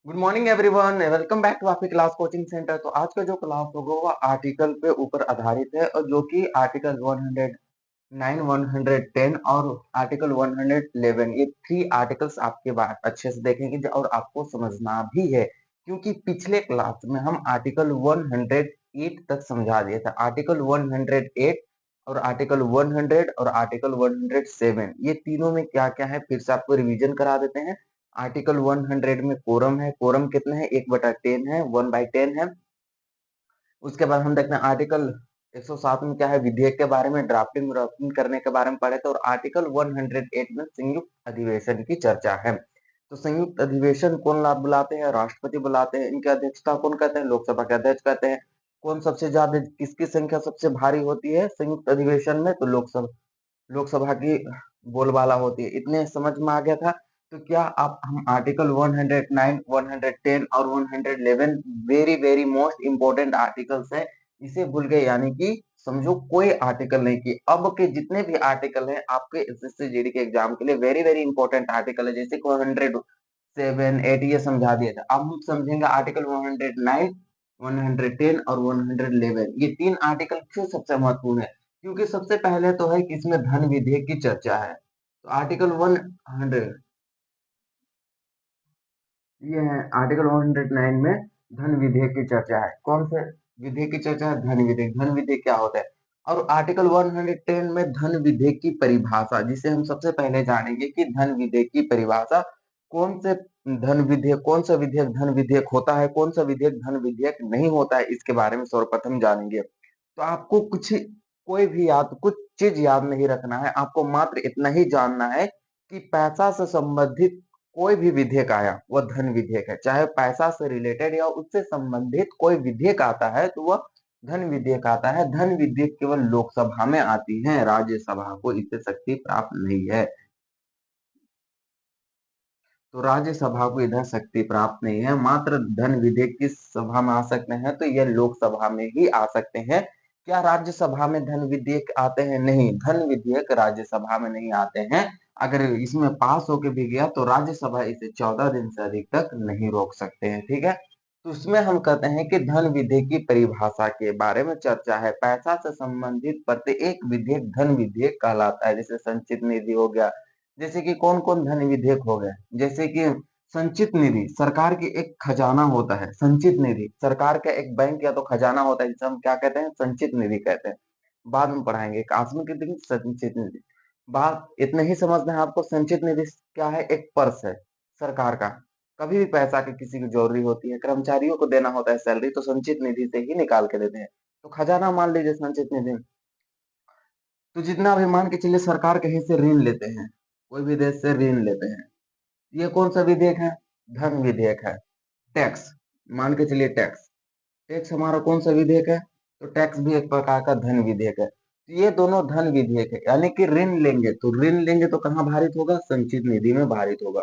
Good morning everyone, welcome back to आपकी class coaching centre. तो आज का जो क्लास होगा वो आर्टिकल पे ऊपर आधारित है और जो कि आर्टिकल 109, 110 और आर्टिकल 111, ये थ्री आर्टिकल्स आपके बाद अच्छे से देखेंगे और आपको समझना भी है, क्योंकि पिछले क्लास में हम आर्टिकल 108 तक समझा दिए थे। आर्टिकल 108 और आर्टिकल 100 और आर्टिकल 107, ये तीनों में क्या क्या है फिर से आपको रिवीजन करा देते हैं। आर्टिकल 100 में कोरम है। कोरम कितने हैं? 1/10 है, 1/10 है। उसके बाद हम देखते हैं आर्टिकल 107 में क्या है, विधेयक के बारे में, ड्राफ्टिंग ड्राफ्टिंग करने के बारे में पढ़े थे। और आर्टिकल 108 में संयुक्त अधिवेशन की चर्चा है। तो संयुक्त अधिवेशन कौन बुलाते हैं? राष्ट्रपति बुलाते हैं। इनकी अध्यक्षता कौन करते हैं? लोकसभा के अध्यक्ष करते हैं। कौन सबसे ज्यादा, किसकी संख्या सबसे भारी होती है संयुक्त अधिवेशन में? तो लोकसभा, लोकसभा की बोलबाला होती है। इतने समझ में आ गया था। तो क्या आप हम आर्टिकल 109, 110 और 111 very very most important articles है, इसे भूल गए? यानी कि समझो कोई आर्टिकल नहीं कि अब के जितने भी आर्टिकल हैं आपके एसएससी जीडी के एग्जाम के लिए वेरी वेरी इंपॉर्टेंट आर्टिकल है। जैसे कि 107, 8 ये समझा दिया था। अब हम समझेंगे आर्टिकल 109, 110 और 111। ये तीन आर्टिकल क्यों सबसे महत्वपूर्ण है? क्योंकि सबसे पहले तो है कि इसमें धन विधेयक की चर्चा है। तो आर्टिकल 100, ये है आर्टिकल 109 में धन विधेयक की चर्चा है। कौन से विधेयक की चर्चा है? धन विधेयक। धन विधेयक क्या होता है? और आर्टिकल 110 में धन विधेयक की परिभाषा, जिसे हम सबसे पहले जानेंगे कि धन विधेयक की परिभाषा। कौन से धन विधेयक, कौन सा विधेयक धन विधेयक होता है, कौन सा विधेयक धन विधेयक नहीं होता है, इसके बारे में सर्वप्रथम जानेंगे। तो आपको कुछ, कोई भी याद, कुछ चीज याद नहीं रखना है। आपको मात्र इतना ही जानना है कि पैसा से संबंधित कोई भी विधेयक आया वह धन विधेयक है। चाहे पैसा से रिलेटेड या उससे संबंधित कोई विधेयक आता है तो वह धन विधेयक आता है। धन विधेयक केवल लोकसभा में आती है, राज्यसभा को इससे शक्ति प्राप्त नहीं है। तो राज्यसभा को इधर शक्ति प्राप्त नहीं है। मात्र धन विधेयक किस सभा में आ सकते हैं? तो यह लोकसभा में ही आ सकते हैं। क्या राज्यसभा में धन विधेयक आते हैं? नहीं, धन विधेयक राज्यसभा में नहीं आते हैं। अगर इसमें पास होके भी गया तो राज्यसभा इसे 14 दिन से अधिक तक नहीं रोक सकते हैं। ठीक है। तो उसमें हम कहते हैं कि धन विधेयक की परिभाषा के बारे में चर्चा है। पैसा से संबंधित प्रत्येक विधेयक धन विधेयक कहलाता है। जैसे संचित निधि हो गया। जैसे कि कौन कौन धन विधेयक हो गए? जैसे कि संचित निधि, सरकार की एक खजाना होता है। संचित निधि सरकार का एक बैंक या तो खजाना होता है, जिसे हम क्या कहते हैं? संचित निधि कहते हैं। बाद में पढ़ाएंगे आसमान की दिन संचित निधि। बात इतना ही समझना है आपको। संचित निधि क्या है? एक पर्स है सरकार का। कभी भी पैसा की किसी की जरूरी होती है, कर्मचारियों को देना होता है सैलरी, तो संचित निधि से ही निकाल के देते हैं। तो खजाना मान लीजिए संचित निधि। तो जितना भी मान के चलिए सरकार कहीं से ऋण लेते हैं, कोई भी देश से ऋण लेते हैं, ये कौन सा विधेयक है? धन विधेयक है। टैक्स, मान के चलिए टैक्स, टैक्स हमारा कौन सा विधेयक है? तो टैक्स भी एक प्रकार का धन विधेयक है। तो ये दोनों धन विधेयक है। यानी कि ऋण लेंगे तो कहाँ भारित होगा? संचित निधि में भारित होगा।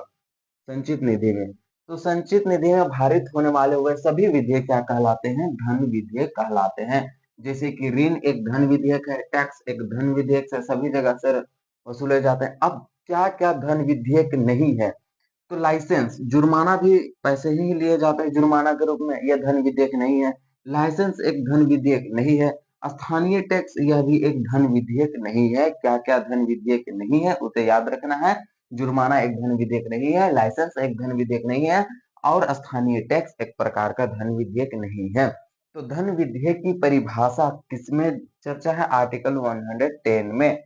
संचित निधि में। तो संचित निधि में भारित होने वाले हुए सभी विधेयक क्या कहलाते हैं? धन विधेयक कहलाते हैं। जैसे कि ऋण एक धन विधेयक है, टैक्स एक धन विधेयक से सभी जगह से वसूले जाते हैं। अब क्या क्या धन विधेयक नहीं है? तो लाइसेंस, जुर्माना भी पैसे ही लिए जाते हैं जुर्माना के रूप में, यह धन विधेयक नहीं है। लाइसेंस एक धन विधेयक नहीं है। स्थानीय टैक्स, यह भी एक धन विधेयक नहीं है। क्या क्या धन विधेयक नहीं है उसे याद रखना है। जुर्माना एक धन विधेयक नहीं है, लाइसेंस एक धन विधेयक नहीं है, और स्थानीय टैक्स एक प्रकार का धन विधेयक नहीं है। तो धन विधेयक की परिभाषा किसमें चर्चा है? आर्टिकल 110 में।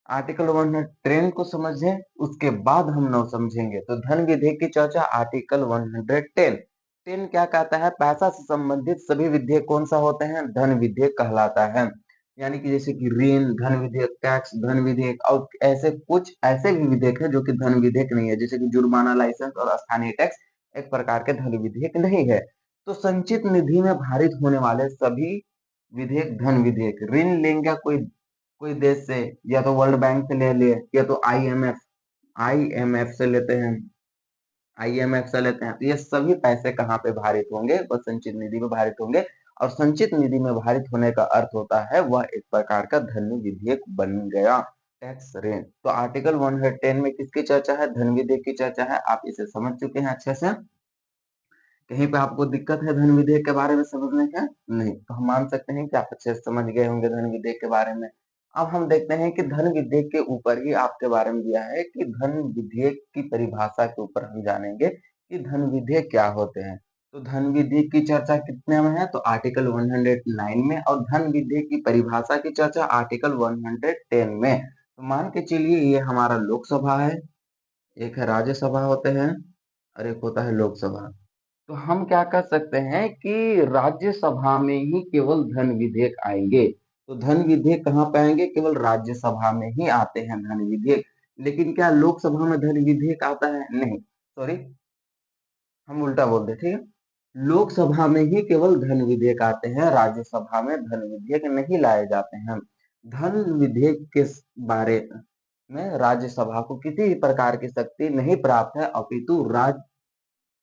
आर्टिकल 110 को समझें, उसके बाद हम नौ समझेंगे। तो धन विधेयक की चर्चा आर्टिकल 110। 10 क्या कहता है? पैसा से संबंधित सभी विधेयक कौन सा होते हैं? धन विधेयक कहलाता है। यानी कि जैसे कि ऋण धन विधेयक, टैक्स धन विधेयक, और ऐसे कुछ ऐसे भी विधेयक है जो कि धन विधेयक नहीं है, जैसे कि जुर्माना, लाइसेंस और स्थानीय टैक्स एक प्रकार के धन विधेयक नहीं है। तो संचित निधि में भारित होने वाले सभी विधेयक धन विधेयक। ऋण लेंगे कोई, कोई देश से, या तो वर्ल्ड बैंक से ले लिए, या तो आईएमएफ, आईएमएफ से लेते हैं, आईएमएफ से लेते हैं, तो ये सभी पैसे कहाँ पे भारित होंगे? वह संचित निधि में भारित होंगे। और संचित निधि में भारित होने का अर्थ होता है वह एक प्रकार का धन विधेयक बन गया। Tax rate. तो आर्टिकल 110 में किसकी चर्चा है? धन विधेयक की चर्चा है। आप इसे समझ चुके हैं अच्छे से। कहीं पे आपको दिक्कत है धन विधेयक के बारे में समझने का? नहीं, तो हम मान सकते हैं कि आप अच्छे से समझ गए होंगे धन विधेयक के बारे में। अब हम देखते हैं कि धन विधेयक के ऊपर ही आपके बारे में दिया है कि धन विधेयक की परिभाषा के ऊपर हम जानेंगे कि धन विधेयक क्या होते हैं। तो धन विधेयक की चर्चा कितने में है? तो आर्टिकल 109 में, और धन विधेयक की परिभाषा की चर्चा आर्टिकल 110 में। तो मान के चलिए ये हमारा लोकसभा है, एक है राज्यसभा होते हैं, और एक होता है लोकसभा। तो हम क्या कर सकते हैं कि राज्यसभा में ही केवल धन विधेयक आएंगे। तो धन विधेयक कहाँ पे आएंगे? केवल राज्यसभा में ही आते हैं धन विधेयक। लेकिन क्या लोकसभा में धन विधेयक आता है? नहीं, सॉरी, हम उल्टा बोलते, ठीक है। लोकसभा में ही केवल धन विधेयक आते हैं, राज्यसभा में धन विधेयक नहीं लाए जाते हैं। धन विधेयक के बारे में राज्यसभा को किसी भी प्रकार की शक्ति नहीं प्राप्त है, अपितु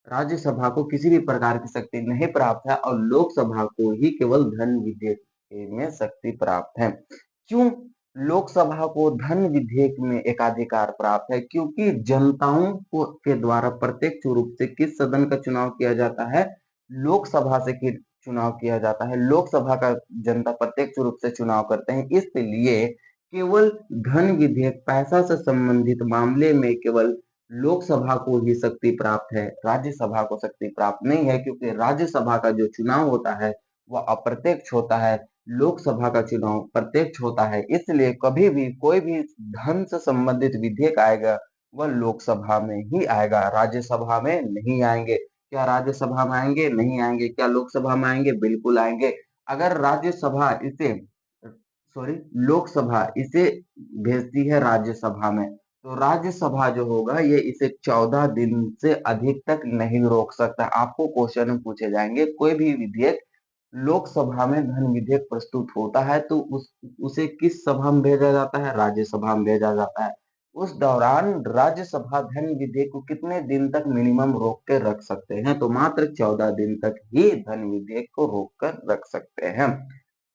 राज्यसभा को किसी भी प्रकार की शक्ति नहीं प्राप्त है, और लोकसभा को ही केवल धन विधेयक में शक्ति प्राप्त है। क्यों लोकसभा को धन विधेयक में एकाधिकार प्राप्त है? क्योंकि जनताओं को के द्वारा प्रत्यक्ष रूप से किस सदन का चुनाव किया जाता है? लोकसभा से चुनाव किया जाता है। लोकसभा का जनता प्रत्यक्ष रूप से चुनाव करते हैं, इसलिए केवल धन विधेयक, पैसा से संबंधित मामले में केवल लोकसभा को ही शक्ति प्राप्त है, राज्यसभा को शक्ति प्राप्त नहीं है, क्योंकि राज्यसभा का जो चुनाव होता है वह अप्रत्यक्ष होता है, लोकसभा का चुनाव प्रत्यक्ष होता है। इसलिए कभी भी कोई भी धन से संबंधित विधेयक आएगा वह लोकसभा में ही आएगा, राज्यसभा में नहीं आएंगे। क्या राज्यसभा में आएंगे? नहीं आएंगे। क्या लोकसभा में आएंगे? बिल्कुल आएंगे। अगर राज्यसभा इसे, सॉरी, लोकसभा इसे भेजती है राज्यसभा में, तो राज्यसभा जो होगा ये इसे 14 दिन से अधिक तक नहीं रोक सकता। आपको क्वेश्चन में पूछे जाएंगे कोई भी विधेयक लोकसभा में धन विधेयक प्रस्तुत होता है तो उसे किस सभा में भेजा जाता है? राज्यसभा में भेजा जाता है। उस दौरान राज्यसभा धन विधेयक को कितने दिन तक मिनिमम रोक के रख सकते हैं? तो मात्र 14 दिन तक ही धन विधेयक को रोक कर रख सकते हैं।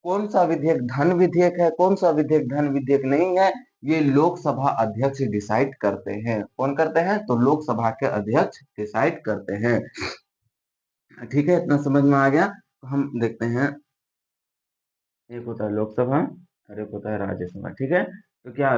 कौन सा विधेयक धन विधेयक है, कौन सा विधेयक धन विधेयक नहीं है, ये लोकसभा अध्यक्ष डिसाइड करते हैं। कौन करते हैं? तो लोकसभा के अध्यक्ष डिसाइड करते हैं। ठीक है, इतना समझ में आ गया। तो हम देखते हैं, एक होता है लोकसभा और एक होता है राज्यसभा, ठीक है। तो क्या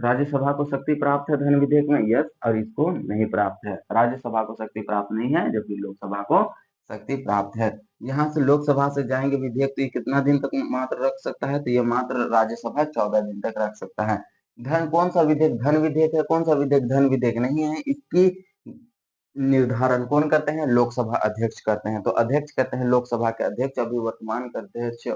राज्यसभा को शक्ति प्राप्त है धन विधेयक में? यस, और इसको नहीं प्राप्त है। राज्यसभा को शक्ति प्राप्त नहीं है, जबकि लोकसभा को शक्ति प्राप्त है। यहाँ से लोकसभा से जाएंगे विधेयक तो ये कितना दिन तक मात्र रख सकता है? तो ये मात्र राज्यसभा 14 दिन तक रख सकता है। धन कौन सा विधेयक धन विधेयक है, कौन सा विधेयक धन विधेयक नहीं है, इसकी निर्धारण कौन करते हैं? लोकसभा अध्यक्ष करते हैं। तो अध्यक्ष कहते हैं लोकसभा के अध्यक्ष, अभी वर्तमान के अध्यक्ष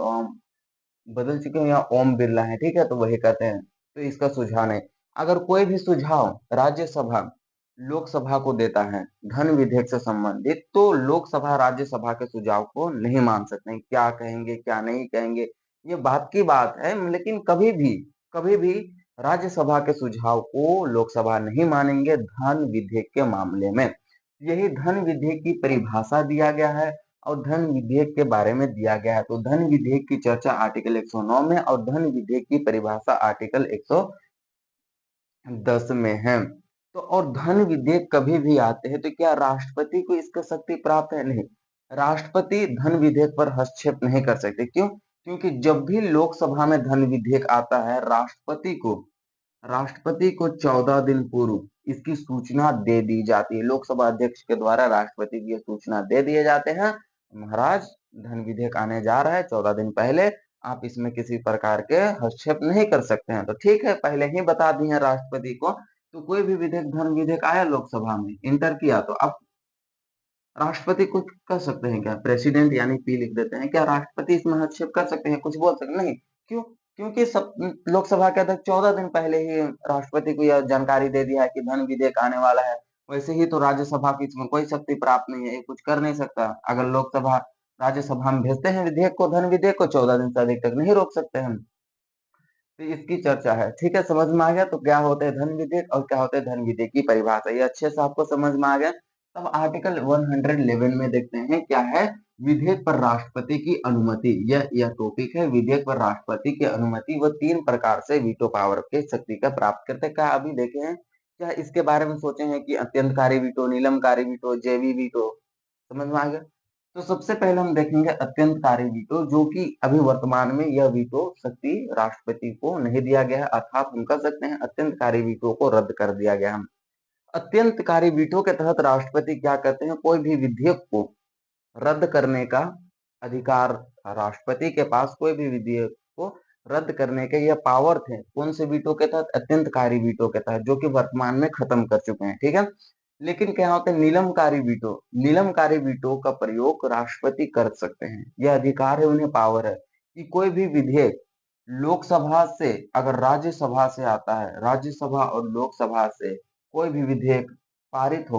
बदल चुके हैं, या ओम बिरला है, ठीक है, तो वही कहते हैं। तो इसका सुझाव नहीं। अगर कोई भी सुझाव राज्यसभा लोकसभा को देता है धन विधेयक से संबंधित, तो लोकसभा राज्यसभा के सुझाव को नहीं मान सकते हैं। क्या कहेंगे क्या नहीं कहेंगे ये बात की बात है, लेकिन कभी भी राज्यसभा के सुझाव को लोकसभा नहीं मानेंगे धन विधेयक के मामले में। यही धन विधेयक की परिभाषा दिया गया है और धन विधेयक के बारे में दिया गया है। तो धन विधेयक की चर्चा आर्टिकल 109 में और धन विधेयक की परिभाषा आर्टिकल 110 में है। तो और धन विधेयक कभी भी आते हैं तो क्या राष्ट्रपति को इसका शक्ति प्राप्त है? नहीं, राष्ट्रपति धन विधेयक पर हस्तक्षेप नहीं कर सकते। क्यों? क्योंकि जब भी लोकसभा में धन विधेयक आता है, राष्ट्रपति को 14 दिन पूर्व इसकी सूचना दे दी जाती है। लोकसभा अध्यक्ष के द्वारा राष्ट्रपति की सूचना दे दिए जाते हैं, महाराज धन विधेयक आने जा रहा है, 14 दिन पहले आप इसमें किसी प्रकार के हस्तक्षेप नहीं कर सकते हैं। तो ठीक है, पहले ही बता दिए राष्ट्रपति को, तो कोई भी विधेयक धन विधेयक आया लोकसभा में इंटर किया तो अब राष्ट्रपति कुछ कर सकते हैं क्या? प्रेसिडेंट यानी पी लिख देते हैं, क्या राष्ट्रपति इसमें हस्तक्षेप कर सकते हैं, कुछ बोल सकते? नहीं। क्यों? क्योंकि सब लोकसभा के अध्यक्ष 14 दिन पहले ही राष्ट्रपति को यह जानकारी दे दिया है कि धन विधेयक आने वाला है। वैसे ही तो राज्यसभा की इसमें कोई शक्ति प्राप्त नहीं है, ये कुछ कर नहीं सकता। अगर लोकसभा राज्यसभा में भेजते हैं विधेयक को, धन विधेयक को, 14 दिन से अधिक तक नहीं रोक सकते हम। तो इसकी चर्चा है, ठीक है, समझ में आ गया। तो क्या होते हैं धन विधेयक और क्या होते हैं धन विधेयक की परिभाषा, ये अच्छे से आपको समझ में आ गया। अब आर्टिकल 111 में देखते हैं क्या है। विधेयक पर राष्ट्रपति की अनुमति, यह टॉपिक है। विधेयक पर राष्ट्रपति की अनुमति वो 3 प्रकार से वीटो पावर के शक्ति का प्राप्त करते हैं। क्या अभी देखे हैं? क्या इसके बारे में सोचे हैं कि अत्यंतकारी वीटो, नीलमकारी वीटो, जेवी वीटो? समझ में आ गया? तो सबसे पहले हम देखेंगे अत्यंतकारी वीटो, जो कि अभी वर्तमान में यह वीटो शक्ति राष्ट्रपति को नहीं दिया गया है, अर्थात हम कह सकते हैं अत्यंतकारी वीटो को रद्द कर दिया गया है। अत्यंतकारी वीटो के तहत राष्ट्रपति क्या करते हैं, कोई भी विधेयक को रद्द करने का अधिकार था राष्ट्रपति के पास। कोई भी विधेयक को रद्द करने के ये पावर थे, कौन से वीटो के तहत, अत्यंतकारी वीटो के तहत, जो कि वर्तमान में खत्म कर चुके हैं, ठीक है। लेकिन क्या होता है नीलमकारी वीटो, नीलमकारी वीटो का प्रयोग राष्ट्रपति कर सकते हैं, यह अधिकार है, उन्हें पावर है कि कोई भी विधेयक लोकसभा से अगर राज्यसभा से आता है, राज्यसभा और लोकसभा से कोई भी विधेयक पारित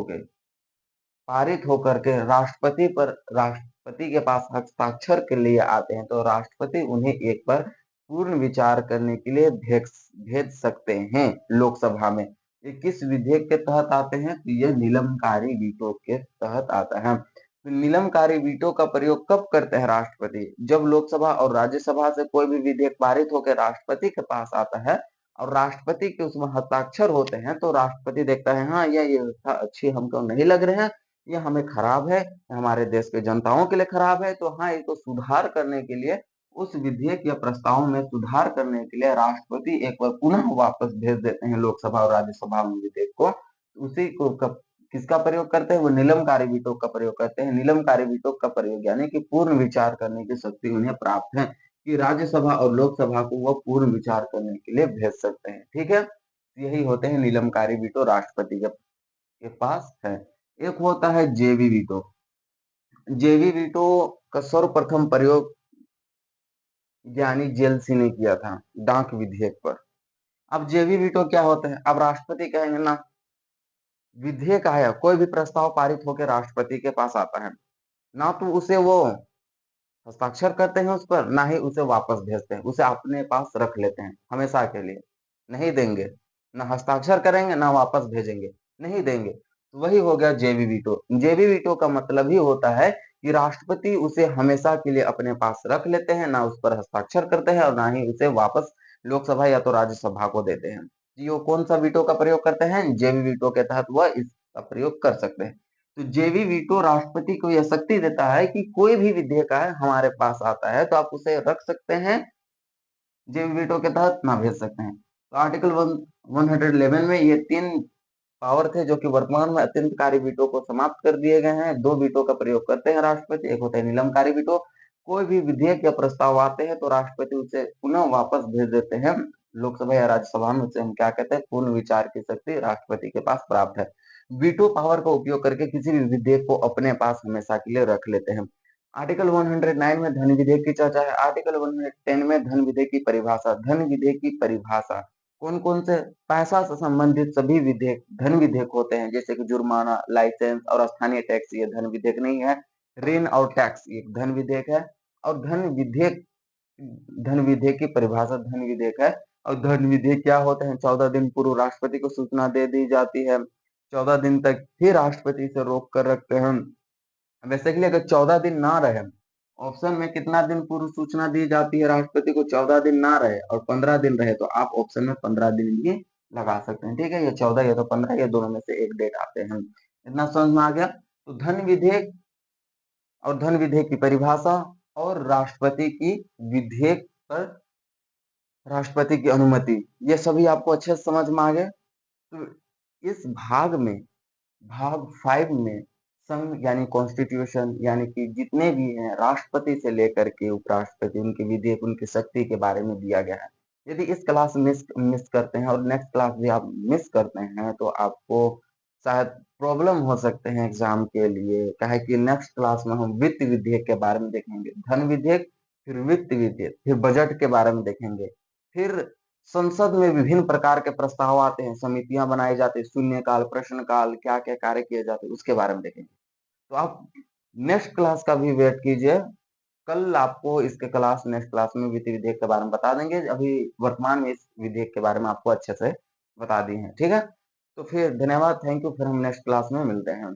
होकर के राष्ट्रपति के पास हस्ताक्षर के लिए आते हैं, तो राष्ट्रपति उन्हें एक बार पूर्ण विचार करने के लिए भेज सकते हैं लोकसभा में। ये किस विधेयक के तहत आते हैं, तो ये निलंबकारी वीटो के तहत आता है। तो निलंबकारी वीटो का प्रयोग कब करते हैं राष्ट्रपति, जब लोकसभा और राज्यसभा से कोई भी विधेयक पारित होकर राष्ट्रपति के पास आता है और राष्ट्रपति के उसमें हस्ताक्षर होते हैं, तो राष्ट्रपति देखता है हाँ ये व्यवस्था अच्छी हमको नहीं लग रहे हैं, ये हमें खराब है, हमारे देश के जनताओं के लिए खराब है, तो हाँ इसको सुधार करने के लिए, उस विधेयक या प्रस्ताव में सुधार करने के लिए राष्ट्रपति एक बार पुनः वापस भेज देते हैं लोकसभा और राज्यसभा में विधेयक को। उसी को किसका प्रयोग करते हैं, वो निलंबकारी वीटो का प्रयोग करते हैं। निलंबकारी वीटो का प्रयोग यानी कि पूर्ण विचार करने की शक्ति उन्हें प्राप्त है कि राज्यसभा और लोकसभा को वो पूर्ण विचार करने के लिए भेज सकते हैं, ठीक है। यही होते हैं निलंबकारी वीटो, राष्ट्रपति के पास है। एक होता है जेवी वीटो। जेवी वीटो का सर्वप्रथम प्रयोग ज्ञानी जेलसी ने किया था डाक विधेयक पर। अब जेवी वीटो क्या होता है, अब राष्ट्रपति कहेंगे ना, विधेयक आया, कोई भी प्रस्ताव पारित होकर राष्ट्रपति के पास आता है, ना तो उसे वो हस्ताक्षर करते हैं उस पर, ना ही उसे वापस भेजते हैं, उसे अपने पास रख लेते हैं हमेशा के लिए, नहीं देंगे, ना हस्ताक्षर करेंगे ना वापस भेजेंगे, नहीं देंगे। तो वही हो गया जेवी वीटो। जेवी वीटो का मतलब ही होता है कि राष्ट्रपति उसे हमेशा के लिए अपने पास रख लेते हैं, ना उस पर हस्ताक्षर करते हैं और ना ही उसे वापस लोकसभा या तो राज्यसभा को देते हैं। जी वो कौन सा वीटो का प्रयोग करते हैं, जेवी वीटो के तहत वह इसका प्रयोग कर सकते हैं। तो जेवी वीटो राष्ट्रपति को यह शक्ति देता है कि कोई भी विधेयक आए हमारे पास आता है तो आप उसे रख सकते हैं, जेवी वीटो के तहत ना भेज सकते हैं। तो आर्टिकल 111 में ये 3 पावर थे जो कि वर्तमान में अत्यंतकारी वीटो को समाप्त कर दिए गए हैं। 2 वीटो का प्रयोग करते हैं राष्ट्रपति, एक होता है निलंबकारी वीटो। कोई भी विधेयक या प्रस्ताव आते हैं तो राष्ट्रपति उसे पुनः वापस भेज देते हैं लोकसभा या राज्यसभा में, उसे हम क्या कहते हैं, पूर्ण विचार की शक्ति राष्ट्रपति के पास प्राप्त है। वीटो पावर का उपयोग करके किसी भी विधेयक को अपने पास हमेशा के लिए रख लेते हैं। आर्टिकल 109 में धन विधेयक की चर्चा है। आर्टिकल 110 में धन विधेयक की परिभाषा। धन विधेयक की परिभाषा कौन कौन से, पैसा से संबंधित सभी विधेयक धन विधेयक होते हैं, जैसे कि जुर्माना, लाइसेंस और स्थानीय टैक्स, ये धन विधेयक नहीं है। ऋण और टैक्स ये धन विधेयक है। और धन विधेयक की परिभाषा धन विधेयक है। और धन विधेयक क्या होते हैं, 14 दिन पूर्व राष्ट्रपति को सूचना दे दी जाती है, 14 दिन तक फिर राष्ट्रपति से रोक कर रखते हैं। वैसे के लिए अगर 14 दिन ना रहे, ऑप्शन में कितना दिन पूर्व सूचना दी जाती है राष्ट्रपति को, 14 दिन ना रहे और 15 दिन रहे, तो आप ऑप्शन में 15 दिन भी लगा सकते हैं, ठीक है। ये 14 या तो 15 या दोनों में से एक डेट आते हैं। इतना समझ में आ गया। तो धन विधेयक और धन विधेयक की परिभाषा और राष्ट्रपति की विधेयक पर राष्ट्रपति की अनुमति, ये सभी आपको अच्छे से समझ में आ गए। तो इस भाग 5 में संघ यानी कॉन्स्टिट्यूशन यानी कि जितने भी हैं राष्ट्रपति से लेकर के उपराष्ट्रपति, उनके विधेयक, उनकी शक्ति के बारे में दिया गया है। यदि इस क्लास मिस करते हैं और नेक्स्ट क्लास भी आप मिस करते हैं तो आपको शायद प्रॉब्लम हो सकते हैं एग्जाम के लिए, काहे कि नेक्स्ट क्लास में हम वित्त विधेयक के बारे में देखेंगे, धन विधेयक, फिर वित्त विधेयक, फिर बजट के बारे में देखेंगे, फिर संसद में विभिन्न प्रकार के प्रस्ताव आते हैं, समितियां बनाई जाती है, शून्यकाल, प्रश्नकाल, क्या क्या कार्य किए जाते हैं, उसके बारे में देखेंगे। तो आप नेक्स्ट क्लास का भी वेट कीजिए। कल आपको इसके क्लास नेक्स्ट क्लास में वित्त विधेयक के बारे में बता देंगे, अभी वर्तमान में इस विधेयक के बारे में आपको अच्छे से बता दिए हैं, ठीक है। तो फिर धन्यवाद, थैंक यू, फिर हम नेक्स्ट क्लास में मिलते हैं।